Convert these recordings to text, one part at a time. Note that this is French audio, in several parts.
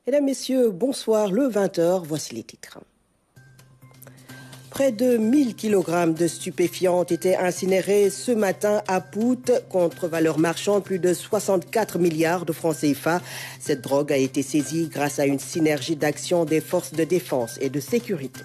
Mesdames, Messieurs, bonsoir. Le 20h, voici les titres. Près de 1000 kg de stupéfiants ont été incinérés ce matin à Pout, contre valeur marchande plus de 64 milliards de francs CFA. Cette drogue a été saisie grâce à une synergie d'action des forces de défense et de sécurité.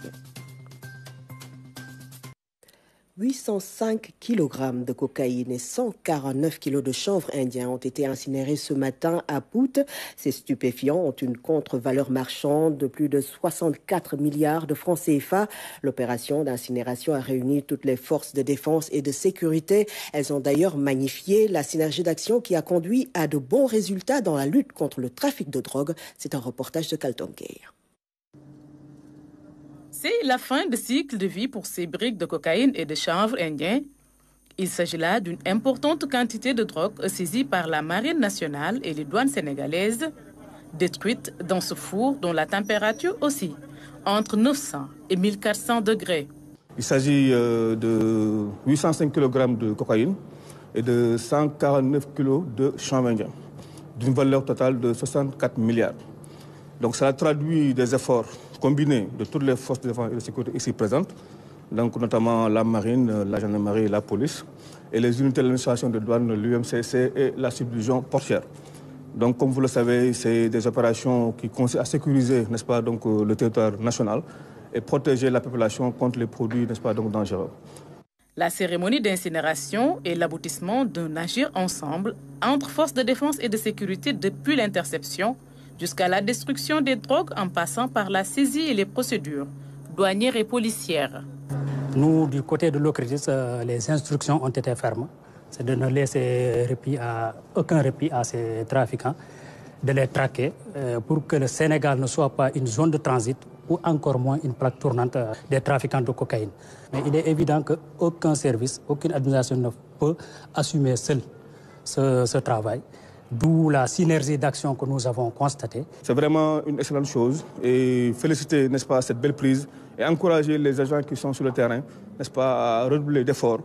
805 kg de cocaïne et 149 kg de chanvre indien ont été incinérés ce matin à Pout. Ces stupéfiants ont une contre-valeur marchande de plus de 64 milliards de francs CFA. L'opération d'incinération a réuni toutes les forces de défense et de sécurité. Elles ont d'ailleurs magnifié la synergie d'action qui a conduit à de bons résultats dans la lutte contre le trafic de drogue. C'est un reportage de Kalton Gay. C'est la fin de cycle de vie pour ces briques de cocaïne et de chanvre indien. Il s'agit là d'une importante quantité de drogue saisie par la Marine nationale et les douanes sénégalaises, détruite dans ce four dont la température oscille entre 900 et 1400 degrés. Il s'agit de 805 kg de cocaïne et de 149 kg de chanvre indien, d'une valeur totale de 64 milliards. Donc cela traduit des efforts combinés de toutes les forces de défense et de sécurité ici présentes, donc notamment la marine, la gendarmerie et la police, et les unités de l'administration de douane, l'UMCC et la subdivision portière. Donc comme vous le savez, c'est des opérations qui consistent à sécuriser, n'est-ce pas, donc, le territoire national et protéger la population contre les produits, n'est-ce pas, donc, dangereux. La cérémonie d'incinération est l'aboutissement d'un agir ensemble entre forces de défense et de sécurité depuis l'interception jusqu'à la destruction des drogues en passant par la saisie et les procédures douanières et policières. Nous, du côté de l'OCRTIS, les instructions ont été fermes. C'est de ne laisser aucun répit à ces trafiquants, de les traquer pour que le Sénégal ne soit pas une zone de transit ou encore moins une plaque tournante des trafiquants de cocaïne. Mais il est évident qu'aucun service, aucune administration ne peut assumer seul ce travail. D'où la synergie d'action que nous avons constatée. C'est vraiment une excellente chose et féliciter, n'est-ce pas, cette belle prise et encourager les agents qui sont sur le terrain, n'est-ce pas, à redoubler d'efforts.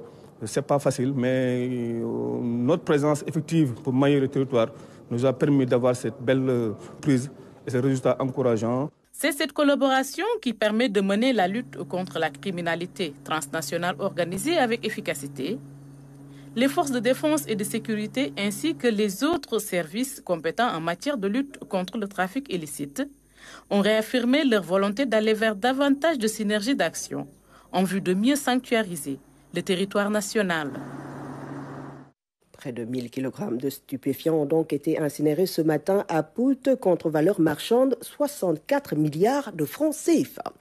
Ce n'est pas facile, mais notre présence effective pour mailler le territoire nous a permis d'avoir cette belle prise et ces résultats encourageants. C'est cette collaboration qui permet de mener la lutte contre la criminalité transnationale organisée avec efficacité. Les forces de défense et de sécurité ainsi que les autres services compétents en matière de lutte contre le trafic illicite ont réaffirmé leur volonté d'aller vers davantage de synergie d'action en vue de mieux sanctuariser le territoire national. Près de 1000 kg de stupéfiants ont donc été incinérés ce matin à Pout, contre valeur marchande 64 milliards de francs CFA.